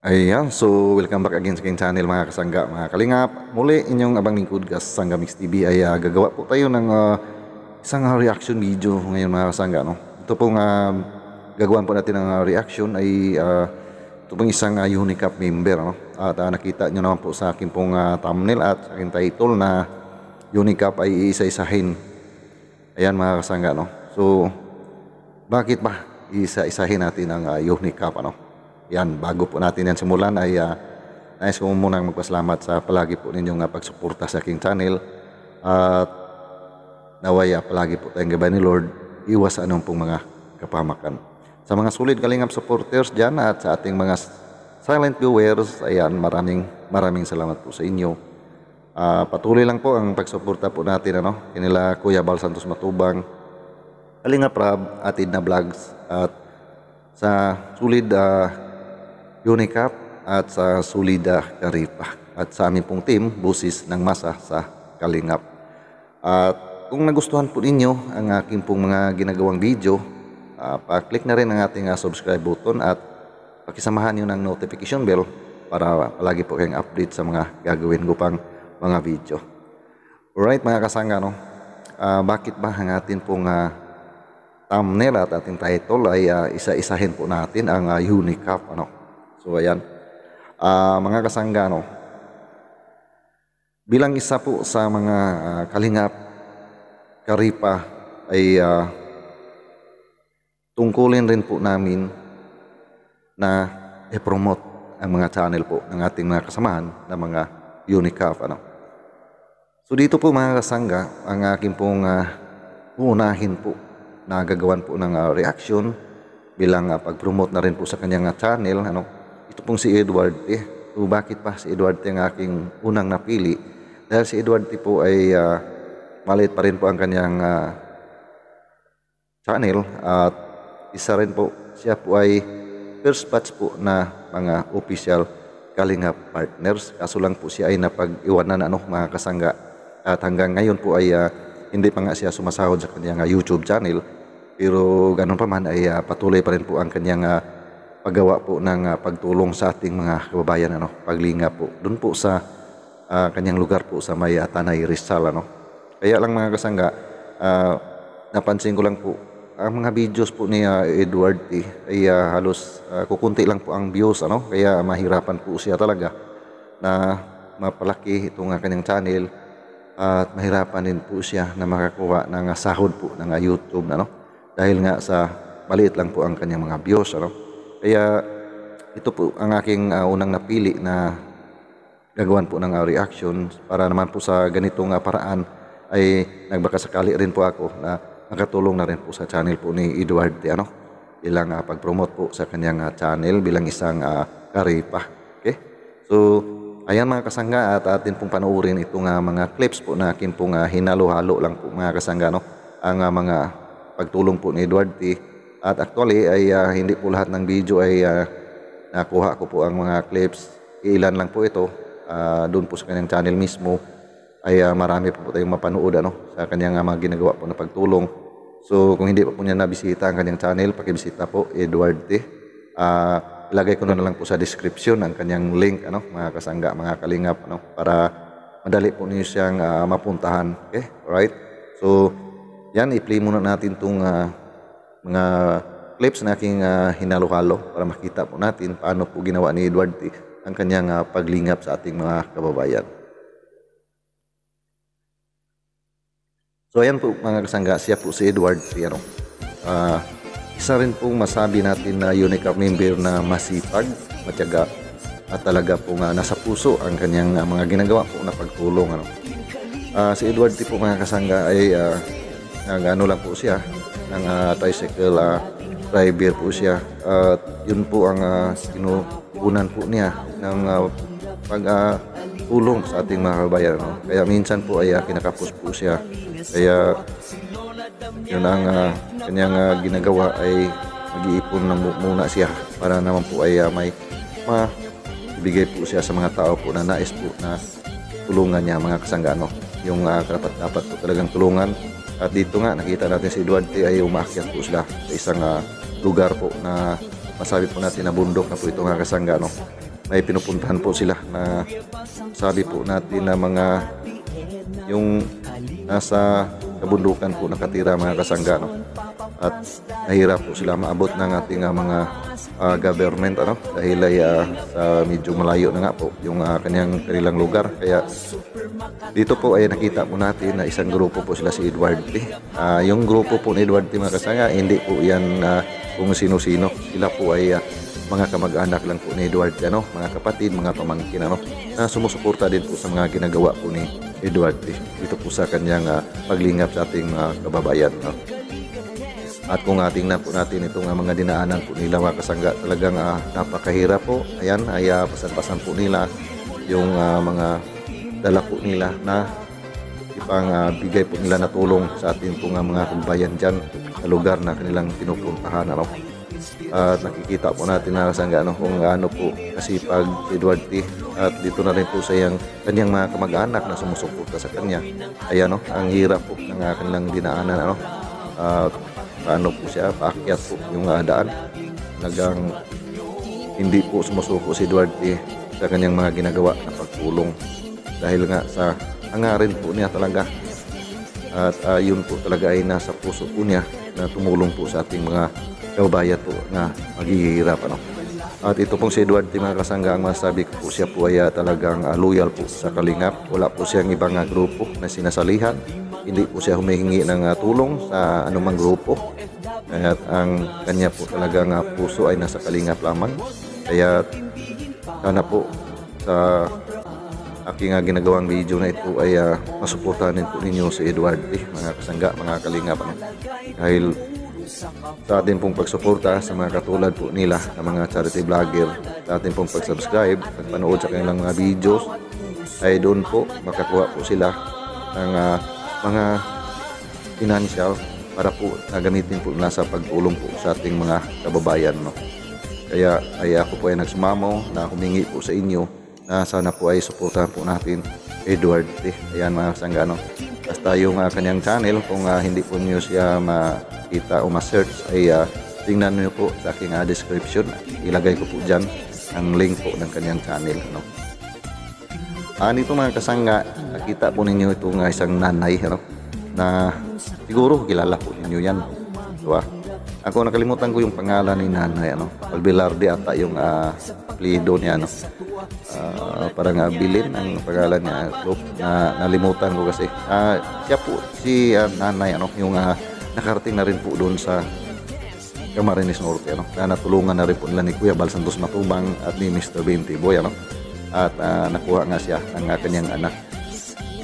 Ayan, so welcome back again sa aking channel mga kasangga, mga kalingap. Muli inyong abang lingkod ka sa Sangga Mix TV ay gagawa po tayo ng isang reaction video ngayon mga kasangga. No? Ito pong gagawin po natin ng reaction ay ito pong isang Unicap member. No? At nakita nyo naman po sa aking pong thumbnail at sa aking title na Unicap ay isa-isahin. Ayan mga kasangga. No? So bakit ba isa-isahin natin ang Unicap? Ano? Yan, bago po natin yan simulan ay nais ko munang magpasalamat sa palagi po ninyong pagsuporta sa aking channel at naway palagi po tayong gabay ni Lord, iwas anong pong mga kapamakan. Sa mga solid kalingap supporters dyan at sa ating mga silent viewers, ayan, maraming salamat po sa inyo. Patuloy lang po ang pagsuporta po natin kinila Kuya Bal Santos Matubang, Kalingap Rab, Atid na Vlogs at sa solid Unicap at sa Solida Caripa at sa aming pong team Busis ng Masa sa Kalingap. At kung nagustuhan po ninyo ang aking pong mga ginagawang video, pa-click na rin ang ating subscribe button at pakisamahan nyo ng notification bell para palagi po kayong update sa mga gagawin ko pang mga video. Alright mga kasangga, bakit ba ang ating pong thumbnail at ating title ay isa-isahin po natin ang Unicap? So ayan, mga kasangga, bilang isa po sa mga Kalingap Caripa ay tungkulin rin po namin na i-promote ang mga channel po ng ating mga kasamahan na mga Unicap. So dito po mga kasangga, ang aking pong uunahin po na gagawan po ng reaction bilang pag-promote na rin po sa kanyang channel. Ito pong si Edward T. So bakit pa si Edward T ang aking unang napili? Dahil si Edward T po ay maliit pa rin po ang kanyang channel at isa rin po, siya po ay first batch po na mga official Kalingap partners. Kaso lang po siya ay napag-iwanan mga kasangga at hanggang ngayon po ay hindi pa nga siya sumasahod sa kanyang YouTube channel, pero ganun pa man ay patuloy pa rin po ang kanyang paggawa po ng pagtulong sa ating mga kababayan, paglingap po doon po sa kanyang lugar po sa may Tanay Rizal. Kaya lang mga kasangga, napansin ko lang po ang mga videos po ni Edward T ay halos kukunti lang po ang views, kaya mahirapan po siya talaga na mapalaki itong kanyang channel at mahirapan din po siya na makakuha ng sahod po ng YouTube dahil nga sa maliit lang po ang kanyang mga views. Kaya ito po ang aking unang napili na gagawan po ng reaction para naman po sa ganitong paraan ay nagbakasakali rin po ako na makatulong na rin po sa channel po ni Edward T bilang pag-promote po sa kanyang channel bilang isang Caripa. Okay? So ayan mga kasangga, at atin pong panoorin itong mga clips po na akin pong hinalo-halo lang po mga kasangga, ang mga pagtulong po ni Edward T. At actually ay hindi po lahat ng video ay nakuha ko po ang mga clips. Ilan lang po ito. Doon po sa kanyang channel mismo ay marami po tayong mapanood sa kanyang mga ginagawa po na pagtulong. So kung hindi po niya nabisita ang kanyang channel, pakibisita po Edward T. Ilagay ko na lang po sa description ang kanyang link, mga kasangga, mga kalingap, para madali po niyo siyang mapuntahan. Okay? Alright? So yan, i-play muna natin itong mga clips na aking hinalo-halo para makita po natin paano po ginawa ni Edward T ang kanyang paglingap sa ating mga kababayan. So ayan po mga kasangga, siya po si Edward T. Isa rin pong masabi natin na Unicap member na masipag, matyaga at talaga pong nasa puso ang kanyang mga ginagawa po na pagtulong. Si Edward T po mga kasangga ay lang po siya ng tricycle driver po siya, at yun po ang sinuunan po niya ng pagtulong sa ating mga kababayan. Kaya minsan po ay kinakapos po siya, kaya yun ang kanyang ginagawa ay mag-iipon muna siya para naman po ay may ibigay po siya sa mga tao po na nais po na tulungan niya mga kasangga, yung dapat po talagang tulungan. At dito nga nakita natin si Edward T ay umaakyat po sila sa isang lugar po na masabi po natin na bundok na po ito mga kasangga. may pinupuntahan po sila na sabi po natin na mga yung nasa kabundukan po nakatira mga kasangga, no? At nahirap po sila maabot ng ating mga government, ano, dahil ay sa medyo malayo na nga po yung kanilang lugar. Kaya dito po ay nakita po natin na isang grupo po sila, si Edward T. Yung grupo po ni Edward T mga kasangga, hindi po yan kung sino-sino. Sila po ay mga kamag-anak lang po ni Edward, ano, mga kapatid, mga pamangkin, ano, na sumusuporta din po sa mga ginagawa po ni Edward dito po sa kanyang paglingap sa ating mga kababayan, no? At kung tingnan po natin itong mga dinaanan po nila mga kasangga, talagang napakahirap po. Ayan, ay pasan-pasan po nila yung mga dala po nila na ipang bigay po nila na tulong sa ating po mga kababayan dyan sa lugar na kanilang pinupuntahan, ano. At nakikita po natin na kasangga, ano, kung ano po kasipag si Edward T. At dito na rin po sa kanyang mga kamag-anak na sumusuporta sa kanya. Ayan, no, ang hirap po ng kanilang dinaanan, ano. Paano po siya, paakyat po yung daan. Talagang hindi po sumusuko si Edward T. sa kanyang mga ginagawa na pagtulong. Dahil nga sa hangarin po niya talaga. At yun po talaga ay nasa puso po niya na tumulong po sa ating mga kababayan po na maghihirap, ano. At ito pong si Edward T mga kasangga, ang masabi ko po, siya po ay talagang loyal po sa Kalingap. Wala po siyang ibang grupo na sinasalihan. Hindi po siya humihingi ng tulong sa anumang grupo. At ang kanya po talagang puso ay nasa Kalingap lamang. Kaya sana po sa aking ginagawang video na ito ay masuportahan din po ninyo si Edward T mga kasangga, mga Kalingap, ano. Dahil sa atin pong pagsuporta sa mga katulad po nila na mga charity vlogger, sa atin pong pag-subscribe, pagpanood sa kanilang mga videos, ay doon po makakuha po sila ng mga financial para po gamitin po nila sa pagtulong po sa ating mga kababayan, no. Kaya ay ako po ay nagsumamo na humingi po sa inyo na sana po ay suportahan po natin Edward T. Ayan mga kasangga, no. Basta yung kanyang channel, kung hindi po niyo siya makita o ma-search, ay tingnan niyo po sa aking description. Ilagay ko po dyan ang link po ng kanyang channel, no. Nito mga kasangga, nakita po ninyo itong isang nanay, ano, na siguro kilala po ninyo yan, diba? Ako nakalimutan ko yung pangalan ni nanay, ano, Albelarde ata yung apelyido niya, ano. Parang Bilin ang pangalan niya, na nalimutan ko kasi. Siya po si nanay, ano, yung nakarating na rin po doon sa Camarines Norte, ano, na natulungan na rin po nila ni Kuya Bal Santos Matubang at ni Mr. Binti Boy, ano. At nakuha nga siya ng kanyang anak.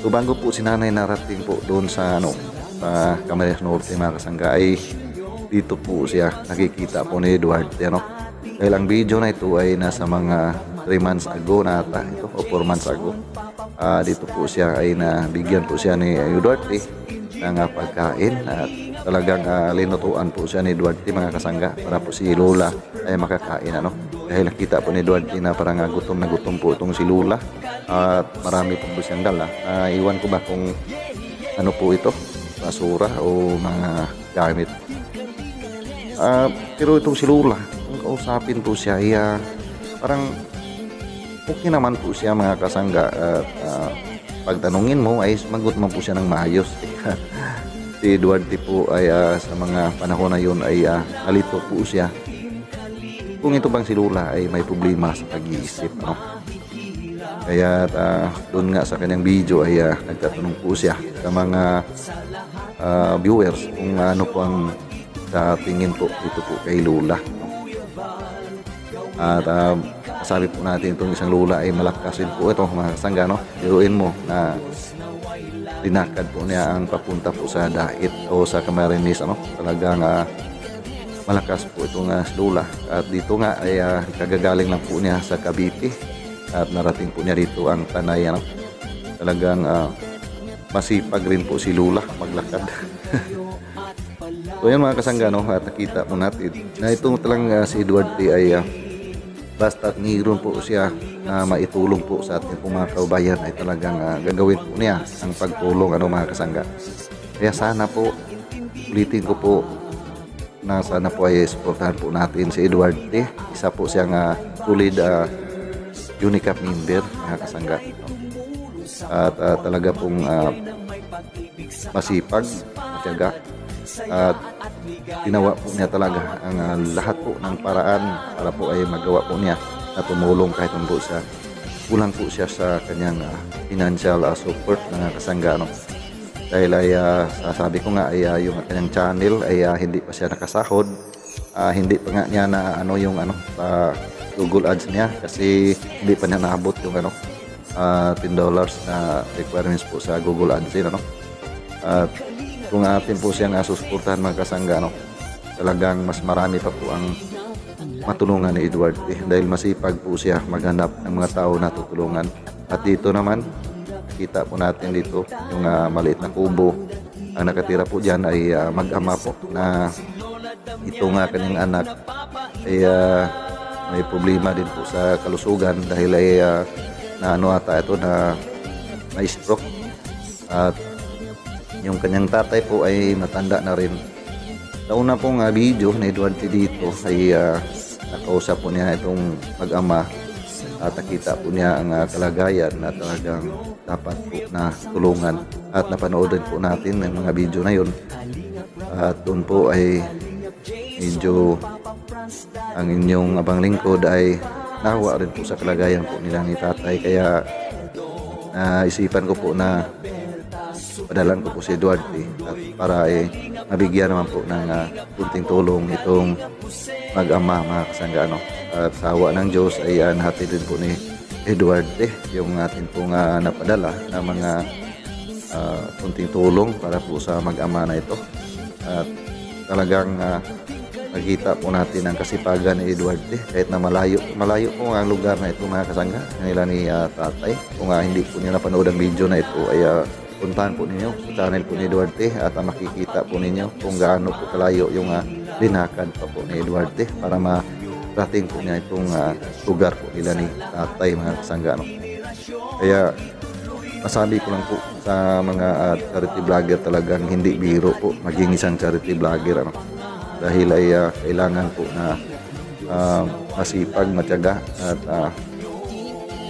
So bago po si nanay narating po doon sa sa Camarines Norte mga kasangga, ay dito po siya nakikita po ni Edward, ano. Dahil ang video na ito ay nasa mga 3 months ago na ata ito, o 4 months ago. Dito po siya ay nabigyan po siya ni Edward T ng pagkain, at talagang linutuan po siya ni Edward T mga kasangga para po si Lola ay makakain, ano. Dahil nakita po ni Edward T na parang gutom na gutom po itong si Lola, at marami po siyang dala. Iwan ko ba kung ano po ito, basura o mga gamit. Pero itong si Lola, kung kausapin po siya, ay parang okay naman po siya mga kasangga. At pagtanungin mo ay sumagot man po siya ng maayos. Si Edward T po ay sa mga panahon na yun ay nalito po siya kung ito bang si Lola ay may problema sa pag-iisip, ano. Kaya doon nga sa kanyang video ay nagtatanong po siya sa mga viewers kung ano po ang sa tingin po dito po kay Lola, no? At sabi po natin itong isang Lola ay malakas rin po ito mga kasangga, no. Biruin mo na dinakad po niya ang papunta po sa Dait o sa Camarines, ano. Talagang malakas po itong Lola. At dito nga ay kagagaling lang po niya sa Cavite, at narating po niya dito ang Tanay, ano. Talagang masipag rin po si Lola maglakad. So yan mga kasangga, no, at nakita po natin na itong talang si Edward T ay basta niron po siya na maitulong po sa ating mga kababayan, ay talagang gagawin po niya ang pagtulong, ano mga kasangga. Kaya sana po, ulitin ko po, na sana po ay suportahan po natin si Edward T. Isa po siyang solid Unicap member mga kasangga, no? At talaga pong masipag, matyaga, at ginawa po niya talaga ang lahat po ng paraan para po ay magawa po niya na tumulong kahit po siya kulang po siya sa kanyang financial support ng kasangga, no? Dahil ay sasabi ko nga ay yung kanyang channel ay hindi pa siya nakasahod, hindi pa nga niya na yung Google Ads niya kasi hindi pa niya naabot yung $10 na requirements po sa Google Ads, no? At kung atin po siyang susuportahan mga kasangga, no, talagang mas marami pa po ang matulungan ni Edward dahil masipag po siya maghanap ng mga tao na tutulungan. At dito naman kita po natin dito yung maliit na kubo. Ang nakatira po dyan ay mag-ama po na itong kanyang anak ay may problema din po sa kalusugan dahil ay na ata ito na may stroke. At yung kanyang tatay po ay matanda na rin. Sa una pong video na Edward dito ay nakausap po niya itong mag-ama at nakita po niya ang kalagayan na talagang dapat po na tulungan, at napanood din po natin ang mga video na yun. At doon po ay medyo ang inyong abang lingkod ay nahawa rin po sa kalagayan po nila ni tatay, kaya isipan ko po na padalan ko po si Duarte at para mabigyan naman po ng kunting tulong itong mag-ama mga kasangga, no? At sa awa ng Diyos ay nahatid din po ni Duarte yung atin pong napadala na mga kunting tulong para po sa mag-ama na ito. At talagang nakita po natin ang kasipagan ni Duarte kahit na malayo po ang lugar na ito mga kasangga kanila ni tatay. Kung hindi po niyo napanood ang video na ito ay puntahan po ninyo sa channel po ni Duarte at makikita po ninyo kung gaano po kalayo yung linakad pa po ni Duarte para marating po niya itong lugar po nila ni tatay mga kasangga, no? Kaya masabi ko lang po sa mga charity vlogger, talagang hindi biro po maging isang charity vlogger, ano? Dahil ay kailangan po na masipag, matyaga, at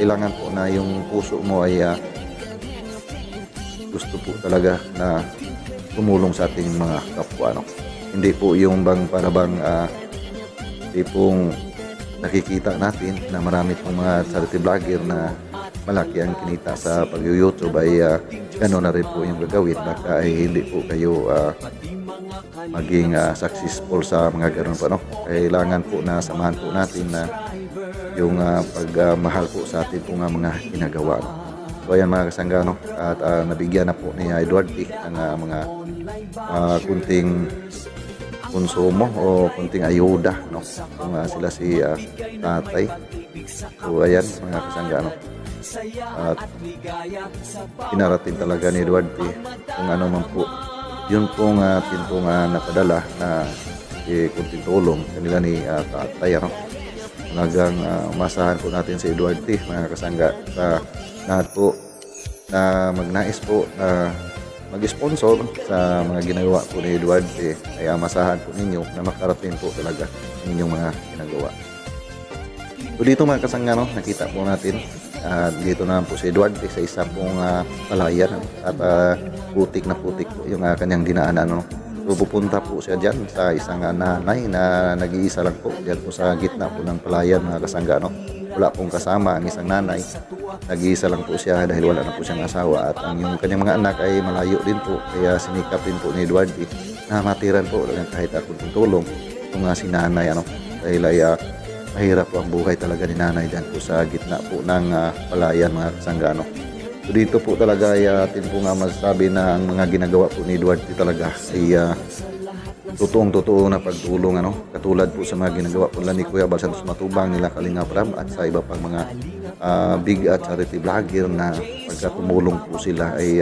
kailangan po na yung puso mo ay gusto po talaga na tumulong sa ating mga kapwa, no? Hindi po yung para bang hindi pong nakikita natin na marami pong mga charity vlogger na malaki ang kinita sa pag-YouTube ay gano'n na rin po yung gagawin. Baka ay hindi po kayo maging successful sa mga gano'n po, no? Kailangan po na samahan po natin na yung pagmahal po sa atin po nga mga ginagawa, no? So ayan mga kasangga, no? At nabigyan na po ni Edward ang mga kunting konsumo o kunting ayuda, no? Kung sila si tatay. So ayan mga kasangga, no? At pinarating talaga ni Edward kung ano man po yun pong atin pong napadala na kunting tulong kanila ni tatay, no? Talagang masahan po natin si Edward mga kasangga sa lahat po na magnais po na mag-sponsor sa mga ginagawa po ni Edward ay masahan po ninyo na makarating po talaga ninyong mga ginagawa. So dito mga kasangga, no, nakita po natin dito naman po si Edward sa isa pong palayan at putik na putik po yung kanyang dinaanan, no? So pupunta po siya dyan sa isang nanay na nag-iisa lang po dyan po sa gitna po ng palayan mga kasangga, no? Wala pong kasama ang isang nanay, nag-iisa lang po siya dahil wala na po siyang asawa, at ang yung kanyang mga anak ay malayo din po, kaya sinikap din po ni Edward na matiran po kahit kunting tulong kung si nanay, ano? Dahil ay mahirap po ang buhay talaga ni nanay dyan po sa gitna po ng palayan mga kasangga, no? So dito po talaga ay atin po nga masasabi na ang mga ginagawa po ni Edward talaga ay totoong-totoo na pagtulong, ano? Katulad po sa mga ginagawa po nila ni Kuya Bal Santos Matubang, nila Kalinga Prab at sa iba pang mga big charity vlogger na pagka tumulong po sila ay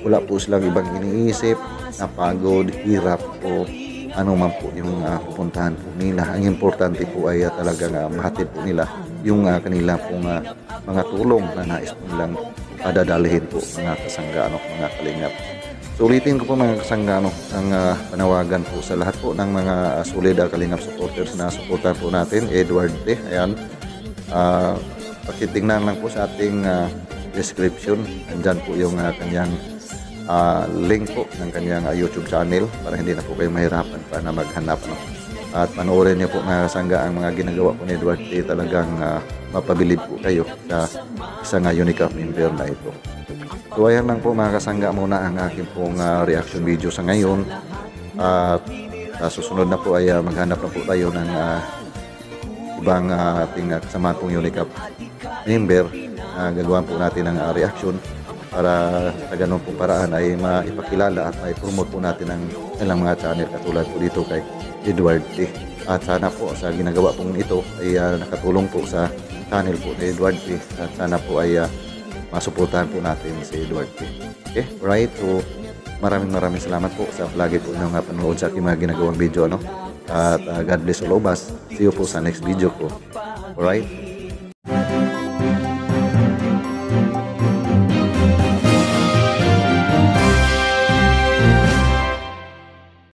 wala po silang ibang iniisip na pagod, hirap o ano man po yung pupuntahan po nila. Ang importante po ay talagang mahatid po nila yung kanila pong mga tulong na nais po nilang padadalhin po mga kasangga, ano, mga kalingap. So ulitin ko po mga kasangga, no, ang panawagan po sa lahat po ng mga solid kalingap supporters na suportahan po natin Edward. Ayan, pakitingnan lang po sa ating description. Andyan po yung kanyang link po ng kanyang YouTube channel para hindi na po kayo mahirapan pa na maghanap. No? At panoorin niyo po mga kasangga ang mga ginagawa po ni Duarte. Talagang mapabilib po kayo sa isang UNICAF member na ito. So ayan lang po mga kasangga muna ang aking pong reaction video sa ngayon. At sa susunod na po ay maghanap na po tayo ng ibang ating kasama pong UNICAF member. Gagawa po natin ng reaction para sa ganun pong paraan ay maipakilala at maipromote po natin ang ilang mga channel katulad po dito kay Duarte. At sana po sa ginagawa pong ito ay nakatulong po sa channel po ni Duarte at sana po ay masuportahan po natin si Duarte. Okay, right. So maraming salamat po sa lagi po ng panonood sa aking mga ginagawang video, no? At God bless all of us. See you po sa next video ko. Alright.